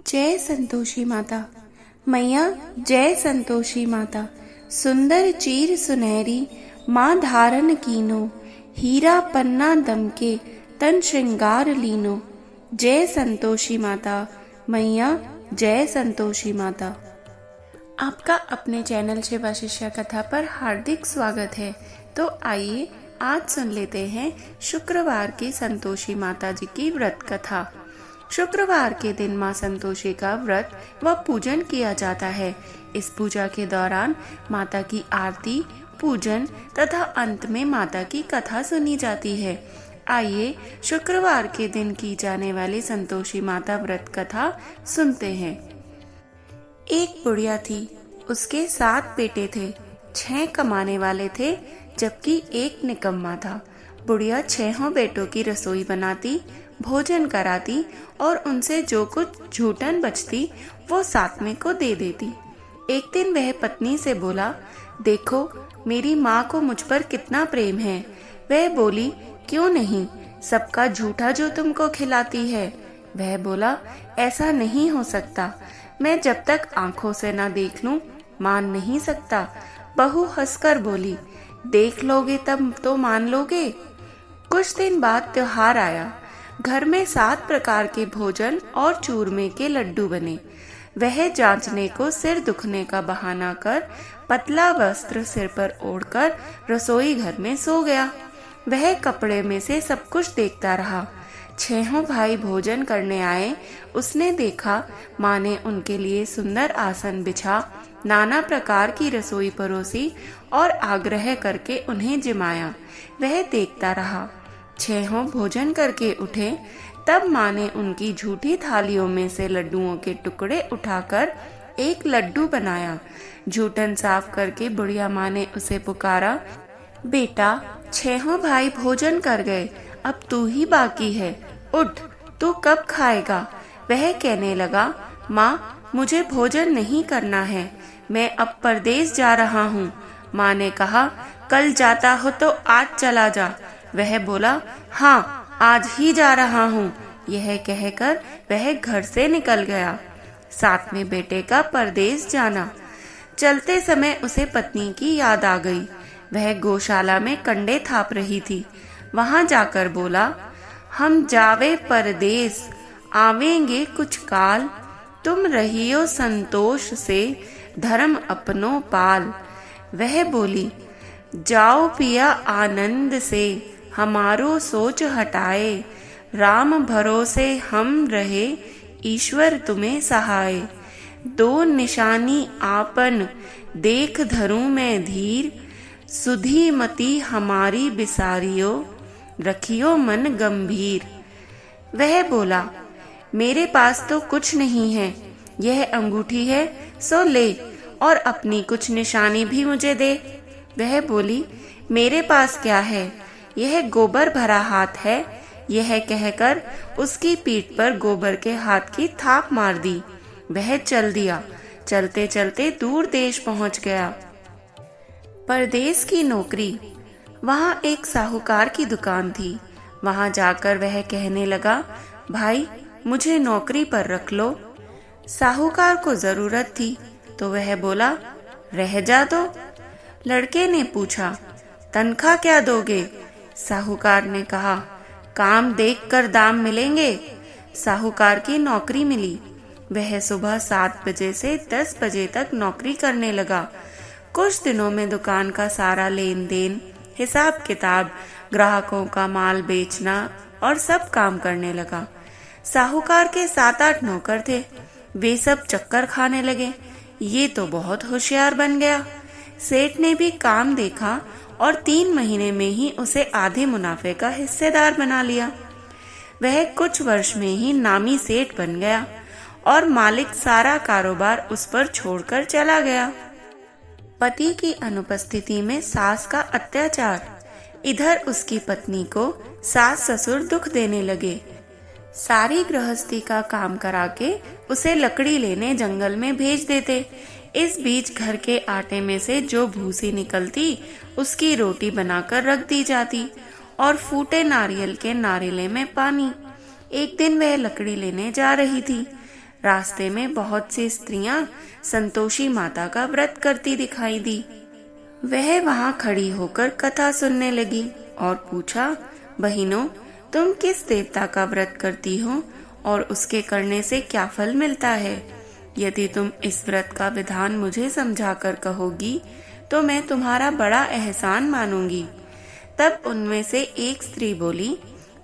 जय संतोषी माता। मैया जय संतोषी माता। सुंदर चीर सुनहरी माँ धारण कीनो, हीरा पन्ना दमके तन श्रृंगार लीनो। जय संतोषी माता। मैया जय संतोषी माता। आपका अपने चैनल शिवा शिष्या कथा पर हार्दिक स्वागत है। तो आइए आज सुन लेते हैं शुक्रवार की संतोषी माता जी की व्रत कथा। शुक्रवार के दिन माँ संतोषी का व्रत व पूजन किया जाता है। इस पूजा के दौरान माता की आरती, पूजन तथा अंत में माता की कथा सुनी जाती है। आइए शुक्रवार के दिन की जाने वाली संतोषी माता व्रत कथा सुनते हैं। एक बुढ़िया थी, उसके 7 बेटे थे। 6 कमाने वाले थे जबकि एक निकम्मा था। बुढ़िया 6 बेटों की रसोई बनाती, भोजन कराती और उनसे जो कुछ झूठन बचती वो 7वें को दे देती। एक दिन वह पत्नी से बोला, देखो मेरी माँ को मुझ पर कितना प्रेम है। वह बोली, क्यों नहीं, सबका झूठा जो तुमको खिलाती है। वह बोला, ऐसा नहीं हो सकता, मैं जब तक आंखों से ना देख लूं मान नहीं सकता। बहू हंसकर बोली, देख लोगे तब तो मान लोगे। कुछ दिन बाद त्योहार आया। घर में 7 प्रकार के भोजन और चूरमे के लड्डू बने। वह जांचने को सिर दुखने का बहाना कर पतला वस्त्र सिर पर ओढ़कर रसोई घर में सो गया। वह कपड़े में से सब कुछ देखता रहा। 6 भाई भोजन करने आए। उसने देखा माँ ने उनके लिए सुंदर आसन बिछा, नाना प्रकार की रसोई परोसी और आग्रह करके उन्हें जिमाया। वह देखता रहा। 6 भोजन करके उठे, तब माँ ने उनकी झूठी थालियों में से लड्डुओं के टुकड़े उठाकर एक लड्डू बनाया। झूठन साफ करके बुढ़िया माँ ने उसे पुकारा, बेटा 6 भाई भोजन कर गए, अब तू ही बाकी है, उठ, तू कब खाएगा। वह कहने लगा, माँ मुझे भोजन नहीं करना है, मैं अब परदेश जा रहा हूँ। माँ ने कहा, कल जाता हो तो आज चला जा। वह बोला, हाँ आज ही जा रहा हूँ। यह कहकर वह घर से निकल गया। 7वें बेटे का परदेश जाना। चलते समय उसे पत्नी की याद आ गई। वह गौशाला में कंडे थाप रही थी। वहां जाकर बोला, हम जावे परदेश, आवेंगे कुछ काल, तुम रहियो संतोष से, धर्म अपनो पाल। वह बोली, जाओ पिया आनंद से, हमारो सोच हटाए, राम भरोसे हम रहे, ईश्वर तुम्हें सहाय। 2 निशानी आपन, देख धरूं मैं धीर, सुधी मति हमारी बिसारियो, रखियो मन गंभीर। वह बोला, मेरे पास तो कुछ नहीं है, यह अंगूठी है सो ले, और अपनी कुछ निशानी भी मुझे दे। वह बोली, मेरे पास क्या है, यह गोबर भरा हाथ है। यह कहकर उसकी पीठ पर गोबर के हाथ की थाप मार दी। वह चल दिया। चलते चलते दूर देश पहुंच गया। परदेश की नौकरी। वहां एक साहूकार की दुकान थी। वहां जाकर वह कहने लगा, भाई मुझे नौकरी पर रख लो। साहूकार को जरूरत थी तो वह बोला, रह जा दो। लड़के ने पूछा, तनख्वाह क्या दोगे। साहूकार ने कहा, काम देखकर दाम मिलेंगे। साहूकार की नौकरी मिली। वह सुबह 7 बजे से 10 बजे तक नौकरी करने लगा। कुछ दिनों में दुकान का सारा लेन देन, हिसाब किताब, ग्राहकों का माल बेचना और सब काम करने लगा। साहूकार के 7-8 नौकर थे। वे सब चक्कर खाने लगे, ये तो बहुत होशियार बन गया। सेठ ने भी काम देखा और 3 महीने में ही उसे आधे मुनाफे का हिस्सेदार बना लिया। वह कुछ वर्ष में ही नामी सेठ बन गया और मालिक सारा कारोबार उस पर छोड़कर चला गया। पति की अनुपस्थिति में सास का अत्याचार। इधर उसकी पत्नी को सास ससुर दुख देने लगे। सारी गृहस्थी का काम करा के उसे लकड़ी लेने जंगल में भेज देते। इस बीच घर के आटे में से जो भूसी निकलती उसकी रोटी बनाकर रख दी जाती और फूटे नारियल के नारिले में पानी। एक दिन वह लकड़ी लेने जा रही थी। रास्ते में बहुत सी स्त्रियां संतोषी माता का व्रत करती दिखाई दी। वह वहां खड़ी होकर कथा सुनने लगी और पूछा, बहनों, तुम किस देवता का व्रत करती हो और उसके करने से क्या फल मिलता है? यदि तुम इस व्रत का विधान मुझे समझाकर कहोगी तो मैं तुम्हारा बड़ा एहसान मानूंगी। तब उनमें से एक स्त्री बोली,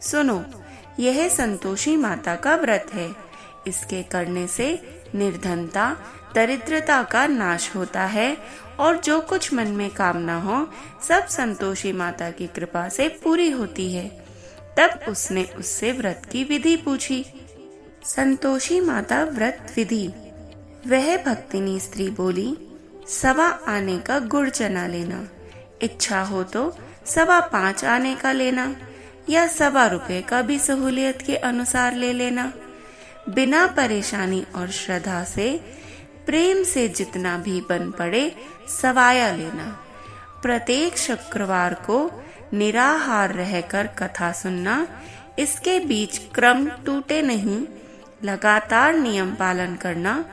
सुनो, यह संतोषी माता का व्रत है। इसके करने से निर्धनता, दरिद्रता का नाश होता है और जो कुछ मन में कामना हो सब संतोषी माता की कृपा से पूरी होती है। तब उसने उससे व्रत की विधि पूछी। संतोषी माता व्रत विधि। वह भक्तिनी स्त्री बोली, 1.25 आने का गुड़ चना लेना, इच्छा हो तो 5.25 आने का लेना या 1.25 रुपए का भी सहूलियत के अनुसार ले लेना। बिना परेशानी और श्रद्धा से प्रेम से जितना भी बन पड़े सवाया लेना। प्रत्येक शुक्रवार को निराहार रहकर कथा सुनना। इसके बीच क्रम टूटे नहीं, लगातार नियम पालन करना।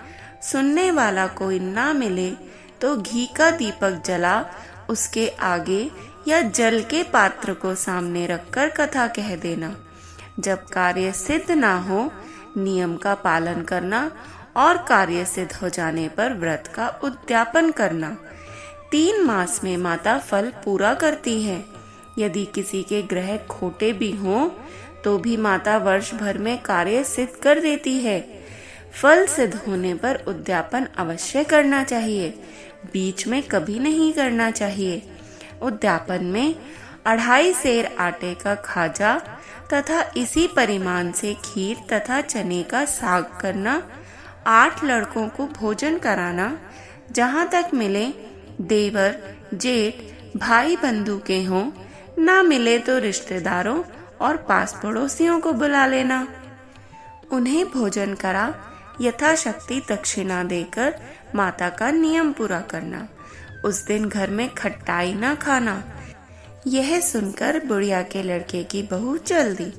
सुनने वाला कोई ना मिले तो घी का दीपक जला उसके आगे या जल के पात्र को सामने रखकर कथा कह देना। जब कार्य सिद्ध ना हो, नियम का पालन करना और कार्य सिद्ध हो जाने पर व्रत का उद्यापन करना। 3 मास में माता फल पूरा करती है। यदि किसी के ग्रह खोटे भी हों तो भी माता वर्ष भर में कार्य सिद्ध कर देती है। फल सिद्ध होने पर उद्यापन अवश्य करना चाहिए, बीच में कभी नहीं करना चाहिए। उद्यापन में 2.5 सेर आटे का खाजा तथा इसी परिमाण से खीर तथा चने का साग करना। 8 लड़कों को भोजन कराना। जहाँ तक मिले देवर, जेठ, भाई बंधु के हों, ना मिले तो रिश्तेदारों और पास पड़ोसियों को बुला लेना। उन्हें भोजन करा यथाशक्ति दक्षिणा देकर माता का नियम पूरा करना। उस दिन घर में खट्टाई न खाना। यह सुनकर बुढ़िया के लड़के की बहू चल दी।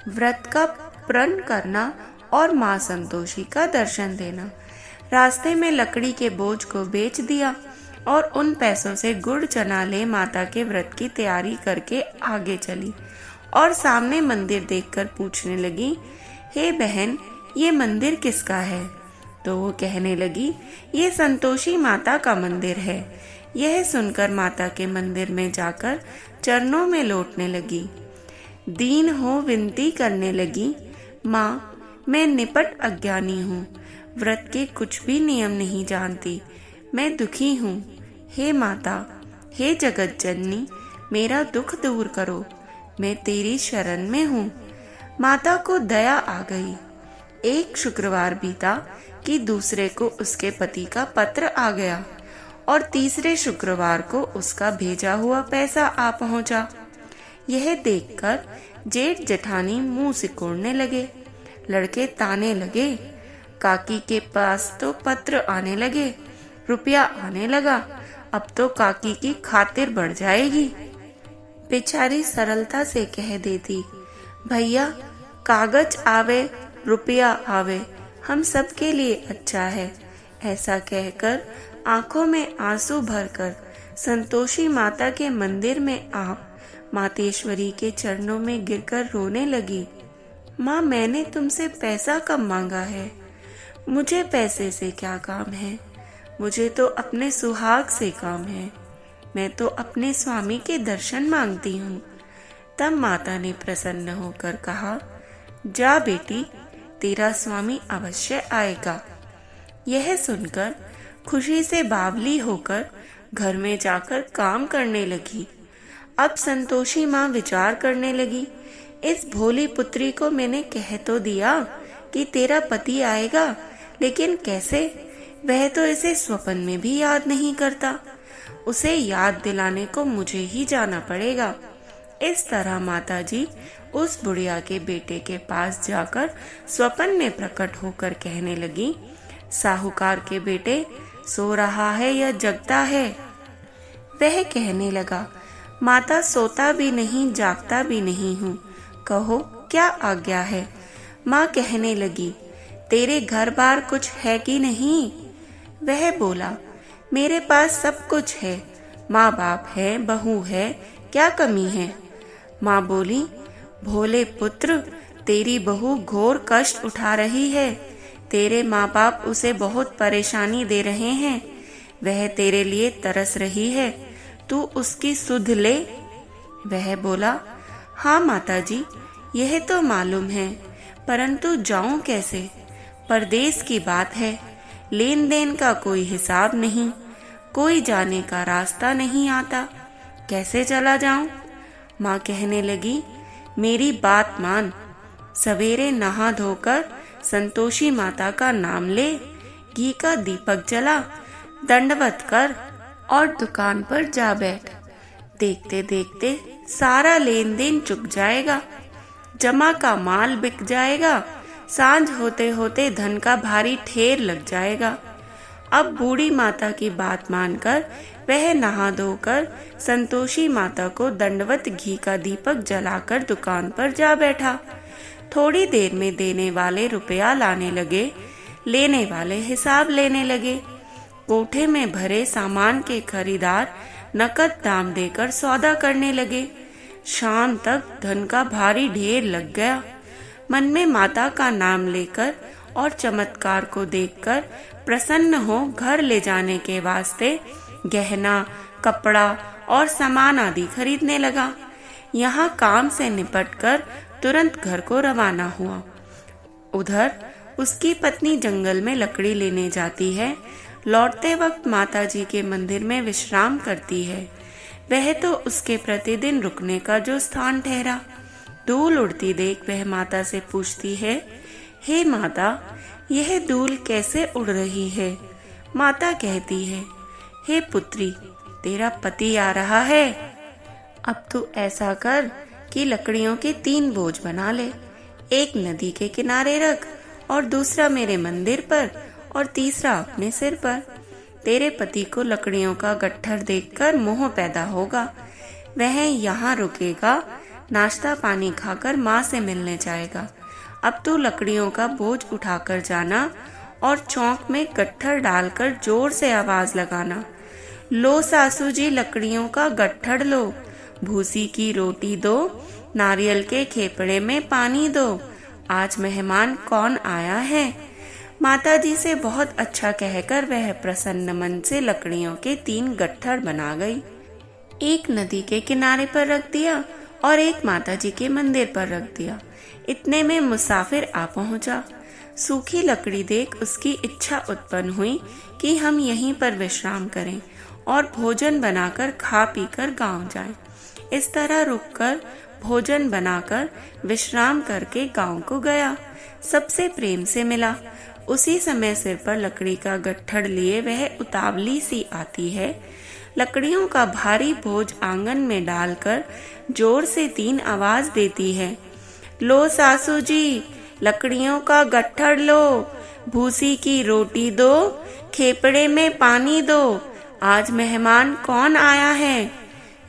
व्रत का प्रण करना और माँ संतोषी का दर्शन देना। रास्ते में लकड़ी के बोझ को बेच दिया और उन पैसों से गुड़ चना ले माता के व्रत की तैयारी करके आगे चली और सामने मंदिर देखकर पूछने लगी, हे बहन, ये मंदिर किसका है? तो वो कहने लगी, ये संतोषी माता का मंदिर है। यह सुनकर माता के मंदिर में जाकर चरणों में लौटने लगी। दीन हो विनती करने लगी, माँ, मैं निपट अज्ञानी हूँ, व्रत के कुछ भी नियम नहीं जानती, मैं दुखी हूँ। हे माता, हे जगत जननी, मेरा दुख दूर करो, मैं तेरी शरण में हूँ। माता को दया आ गई। एक शुक्रवार बीता कि दूसरे को उसके पति का पत्र आ गया और तीसरे शुक्रवार को उसका भेजा हुआ पैसा आ पहुंचा। यह देखकर जेठ जेठानी मुंह सिकोड़ने लगे। लड़के ताने लगे। काकी के पास तो पत्र आने लगे, रुपया आने लगा, अब तो काकी की खातिर बढ़ जाएगी। बेचारी सरलता से कह देती, भैया, कागज आवे रुपया आवे, हम सबके लिए अच्छा है। ऐसा कहकर आंखों में आंसू भरकर संतोषी माता के मंदिर में आ मातेश्वरी के चरणों में गिरकर रोने लगी। माँ, मैंने तुमसे पैसा कब मांगा है? मुझे पैसे से क्या काम है? मुझे तो अपने सुहाग से काम है। मैं तो अपने स्वामी के दर्शन मांगती हूँ। तब माता ने प्रसन्न होकर कहा, जा बेटी, तेरा स्वामी अवश्य आएगा। यह सुनकर खुशी से बावली होकर घर में जाकर काम करने लगी। अब संतोषी माँ विचार करने लगी, इस भोली पुत्री को मैंने कह तो दिया कि तेरा पति आएगा, लेकिन कैसे? वह तो इसे स्वप्न में भी याद नहीं करता। उसे याद दिलाने को मुझे ही जाना पड़ेगा। इस तरह माताजी उस बुढ़िया के बेटे के पास जाकर स्वप्न में प्रकट होकर कहने लगी, साहूकार के बेटे, सो रहा है या जगता है? वह कहने लगा, माता, सोता भी नहीं जागता भी नहीं हूँ, कहो क्या आज्ञा है? माँ कहने लगी, तेरे घर बार कुछ है कि नहीं? वह बोला, मेरे पास सब कुछ है, माँ बाप है, बहू है, क्या कमी है? माँ बोली, भोले पुत्र, तेरी बहू घोर कष्ट उठा रही है। तेरे माँ बाप उसे बहुत परेशानी दे रहे हैं। वह तेरे लिए तरस रही है, तू उसकी सुध ले। वह बोला, हाँ माताजी, यह तो मालूम है, परंतु जाऊं कैसे? परदेश की बात है, लेन देन का कोई हिसाब नहीं, कोई जाने का रास्ता नहीं आता, कैसे चला जाऊं? माँ कहने लगी, मेरी बात मान, सवेरे नहा धोकर संतोषी माता का नाम ले, घी का दीपक जला, दंडवत कर और दुकान पर जा बैठ। देखते देखते सारा लेन देन चुक जाएगा, जमा का माल बिक जाएगा, सांझ होते होते धन का भारी ढेर लग जाएगा। अब बूढ़ी माता की बात मानकर वह नहा धोकर संतोषी माता को दंडवत घी का दीपक जलाकर दुकान पर जा बैठा। थोड़ी देर में देने वाले रुपया लाने लगे, लेने वाले हिसाब लेने लगे। कोठे में भरे सामान के खरीदार नकद दाम देकर सौदा करने लगे। शाम तक धन का भारी ढेर लग गया। मन में माता का नाम लेकर और चमत्कार को देखकर प्रसन्न हो घर ले जाने के वास्ते गहना, कपड़ा और सामान आदि खरीदने लगा। यहाँ काम से निपटकर तुरंत घर को रवाना हुआ। उधर उसकी पत्नी जंगल में लकड़ी लेने जाती है। लौटते वक्त माताजी के मंदिर में विश्राम करती है। वह तो उसके प्रतिदिन रुकने का जो स्थान ठहरा। धूल उड़ती देख वह माता से पूछती है, हे माता, यह धूल कैसे उड़ रही है? माता कहती है, हे पुत्री, तेरा पति आ रहा है। अब तू ऐसा कर कि लकड़ियों के 3 बोझ बना ले, एक नदी के किनारे रख और दूसरा मेरे मंदिर पर और तीसरा अपने सिर पर। तेरे पति को लकड़ियों का गट्ठर देखकर मोह पैदा होगा। वह यहाँ रुकेगा, नाश्ता पानी खाकर माँ से मिलने जाएगा। अब तू लकड़ियों का बोझ उठाकर जाना और चौक में गट्ठर डालकर जोर से आवाज लगाना, लो सासू जी, लकड़ियों का गट्ठर लो, भूसी की रोटी दो, नारियल के खेपड़े में पानी दो, आज मेहमान कौन आया है। माताजी से बहुत अच्छा कहकर वह प्रसन्न मन से लकड़ियों के 3 गट्ठर बना गई। एक नदी के किनारे पर रख दिया और एक माताजी के मंदिर पर रख दिया। इतने में मुसाफिर आ पहुंचा। सूखी लकड़ी देख उसकी इच्छा उत्पन्न हुई कि हम यहीं पर विश्राम करें और भोजन बनाकर खा पीकर गांव जाएं। इस तरह रुककर भोजन बनाकर विश्राम करके गांव को गया। सबसे प्रेम से मिला। उसी समय सिर पर लकड़ी का गट्ठर लिए वह उतावली सी आती है। लकड़ियों का भारी बोझ आंगन में डालकर जोर से 3 आवाज देती है, लो सासू जी, लकड़ियों का गट्ठर लो, भूसी की रोटी दो, खेपड़े में पानी दो, आज मेहमान कौन आया है।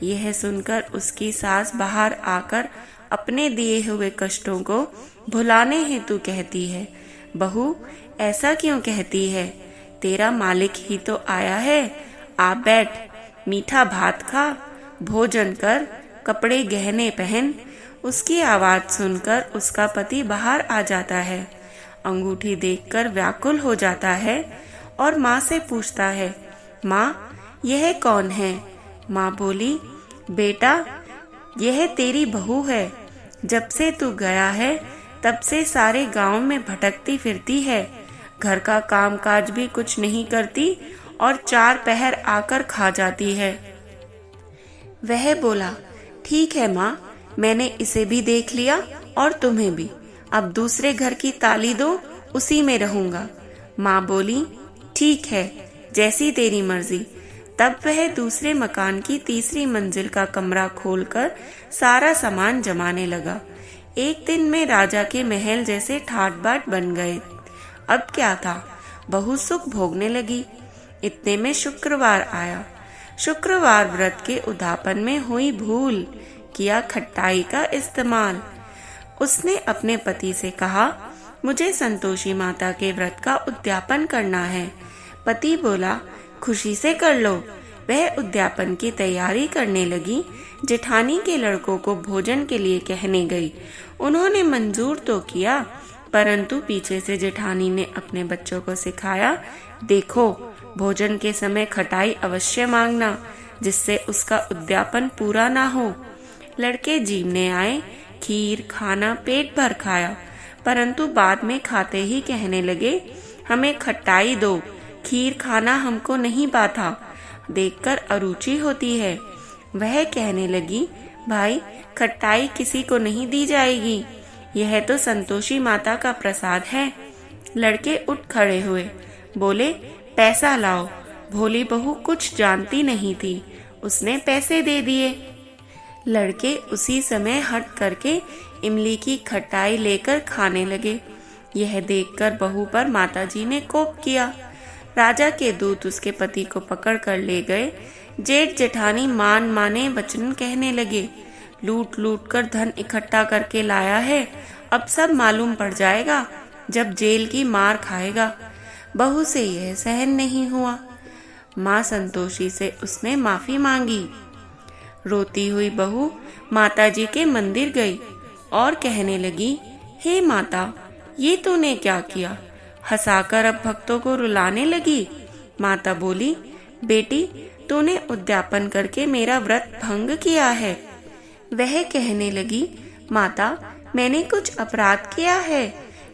यह सुनकर उसकी सास बाहर आकर अपने दिए हुए कष्टों को भुलाने हेतु कहती है, बहू, ऐसा क्यों कहती है? तेरा मालिक ही तो आया है। आ बैठ, मीठा भात खा, भोजन कर, कपड़े गहने पहन। उसकी आवाज सुनकर उसका पति बाहर आ जाता है। अंगूठी देखकर व्याकुल हो जाता है और माँ से पूछता है, माँ, यह कौन है? माँ बोली, बेटा, यह तेरी बहू है। जब से तू गया है तब से सारे गांव में भटकती फिरती है, घर का काम काज भी कुछ नहीं करती और 4 पहर आकर खा जाती है। वह बोला, ठीक है माँ, मैंने इसे भी देख लिया और तुम्हें भी। अब दूसरे घर की ताली दो, उसी में रहूंगा। माँ बोली, ठीक है, जैसी तेरी मर्जी। तब वह दूसरे मकान की 3री मंजिल का कमरा खोलकर सारा सामान जमाने लगा। एक दिन में राजा के महल जैसे ठाट बाट बन गए। अब क्या था, बहू सुख भोगने लगी। इतने में शुक्रवार आया। शुक्रवार व्रत के उद्यापन में हुई भूल, किया खट्टाई का इस्तेमाल। उसने अपने पति से कहा, मुझे संतोषी माता के व्रत का उद्यापन करना है। पति बोला, खुशी से कर लो। वह उद्यापन की तैयारी करने लगी। जेठानी के लड़कों को भोजन के लिए कहने गई। उन्होंने मंजूर तो किया, परंतु पीछे से जेठानी ने अपने बच्चों को सिखाया, देखो भोजन के समय खटाई अवश्य मांगना, जिससे उसका उद्यापन पूरा ना हो। लड़के जीवने आए, खीर खाना पेट भर खाया, परंतु बाद में खाते ही कहने लगे, हमें खटाई दो, खीर खाना हमको नहीं पाता, देखकर अरुचि होती है। वह कहने लगी, भाई खटाई किसी को नहीं दी जाएगी, यह तो संतोषी माता का प्रसाद है। लड़के उठ खड़े हुए, बोले, पैसा लाओ। भोली बहू कुछ जानती नहीं थी, उसने पैसे दे दिए। लड़के उसी समय हट करके इमली की खटाई लेकर खाने लगे। यह देखकर बहू पर माताजी ने कोप किया। राजा के दूत उसके पति को पकड़ कर ले गए। जेठ जेठानी मान माने वचन कहने लगे, लूट लूट कर धन इकट्ठा करके लाया है, अब सब मालूम पड़ जाएगा जब जेल की मार खाएगा। बहू से यह सहन नहीं हुआ। माँ संतोषी से उसने माफी मांगी। रोती हुई बहू माताजी के मंदिर गई और कहने लगी, हे माता, ये तूने क्या किया? हंसाकर अब भक्तों को रुलाने लगी। माता बोली, बेटी तूने उद्यापन करके मेरा व्रत भंग किया है। वह कहने लगी, माता मैंने कुछ अपराध किया है,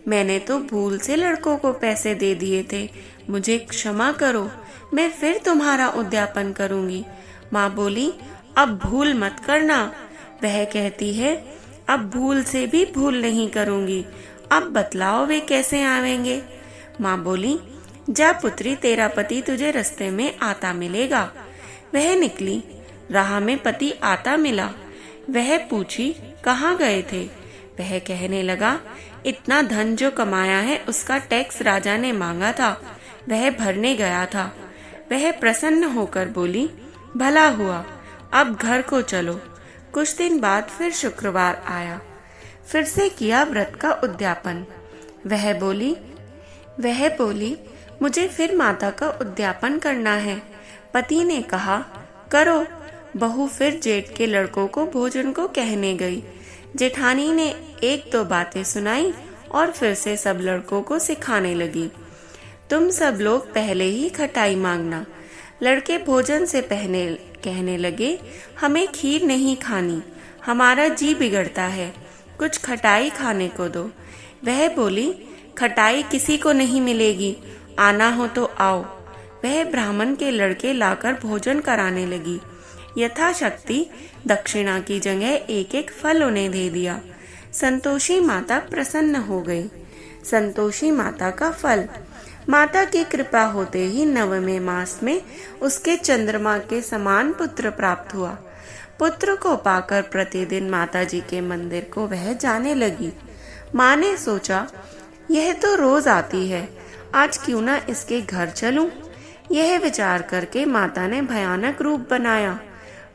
मैंने तो भूल से लड़कों को पैसे दे दिए थे, मुझे क्षमा करो, मैं फिर तुम्हारा उद्यापन करूंगी। माँ बोली, अब भूल मत करना। वह कहती है, अब भूल से भी भूल नहीं करूंगी, अब बतलाओ वे कैसे आवेंगे। माँ बोली, जा पुत्री, तेरा पति तुझे रास्ते में आता मिलेगा। वह निकली, राह में पति आता मिला। वह पूछी, कहाँ गए थे? वह कहने लगा, इतना धन जो कमाया है उसका टैक्स राजा ने मांगा था, वह भरने गया था। वह प्रसन्न होकर बोली, भला हुआ, अब घर को चलो। कुछ दिन बाद फिर शुक्रवार आया, फिर से किया व्रत का उद्यापन। वह बोली, मुझे फिर माता का उद्यापन करना है। पति ने कहा, करो। बहू फिर जेठ के लड़कों को भोजन को कहने गई। जेठानी ने एक दो बातें सुनाई और फिर से सब लड़कों को सिखाने लगी, तुम सब लोग पहले ही खटाई मांगना। लड़के भोजन से पहले कहने लगे, हमें खीर नहीं खानी, हमारा जी बिगड़ता है, कुछ खटाई खाने को दो। वह बोली, खटाई किसी को नहीं मिलेगी, आना हो तो आओ। वह ब्राह्मण के लड़के लाकर भोजन कराने लगी। यथाशक्ति दक्षिणा की जगह एक एक फल उन्हें दे दिया। संतोषी माता प्रसन्न हो गई। संतोषी माता का फल। माता की कृपा होते ही 9वें मास में उसके चंद्रमा के समान पुत्र प्राप्त हुआ। पुत्र को पाकर प्रतिदिन माताजी के मंदिर को वह जाने लगी। माँ ने सोचा, यह तो रोज आती है, आज क्यों ना इसके घर चलूं। यह विचार करके माता ने भयानक रूप बनाया।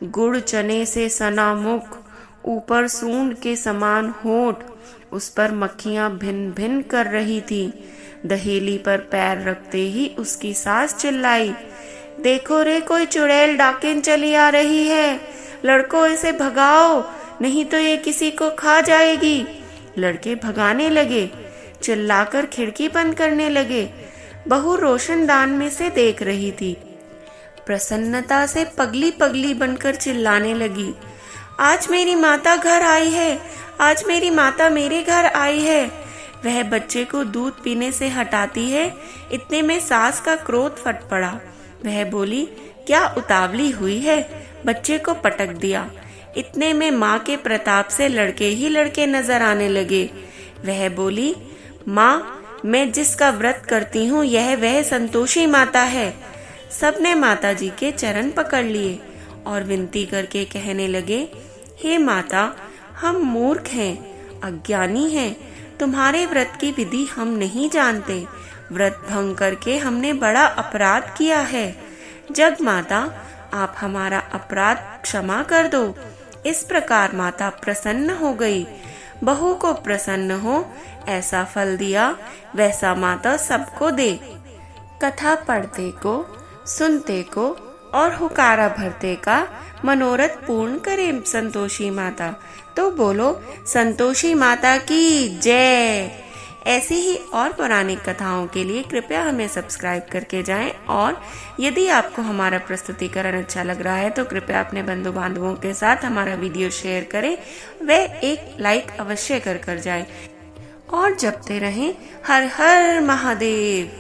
गुड़ चने से सना मुख, ऊपर सूंड के समान होठ, उस पर मक्खियां भिन भिन कर रही थी। दहेली पर पैर रखते ही उसकी सास चिल्लाई, देखो रे, कोई चुड़ैल डाकिन चली आ रही है, लड़कों इसे भगाओ, नहीं तो ये किसी को खा जाएगी। लड़के भगाने लगे, चिल्लाकर खिड़की बंद करने लगे। बहू रोशनदान में से देख रही थी। प्रसन्नता से पगली पगली बनकर चिल्लाने लगी, आज मेरी माता घर आई है, आज मेरी माता मेरे घर आई है। वह बच्चे को दूध पीने से हटाती है, इतने में सास का क्रोध फट पड़ा। वह बोली, क्या उतावली हुई है, बच्चे को पटक दिया। इतने में माँ के प्रताप से लड़के ही लड़के नजर आने लगे। वह बोली, माँ, मैं जिसका व्रत करती हूँ यह वह संतोषी माता है। सबने माताजी के चरण पकड़ लिए और विनती करके कहने लगे, हे माता, हम मूर्ख हैं, अज्ञानी हैं, तुम्हारे व्रत की विधि हम नहीं जानते, व्रत भंग करके हमने बड़ा अपराध किया है। जग माता, आप हमारा अपराध क्षमा कर दो। इस प्रकार माता प्रसन्न हो गई। बहू को प्रसन्न हो, ऐसा फल दिया वैसा माता सबको दे। कथा पढ़ते को, सुनते को और हुकारा भरते का मनोरथ पूर्ण करे संतोषी माता। तो बोलो संतोषी माता की जय। ऐसी ही और पौराणिक कथाओं के लिए कृपया हमें सब्सक्राइब करके जाएं, और यदि आपको हमारा प्रस्तुतिकरण अच्छा लग रहा है तो कृपया अपने बंधु बांधवों के साथ हमारा वीडियो शेयर करें व एक लाइक अवश्य कर जाएं, और जपते रहें हर हर महादेव।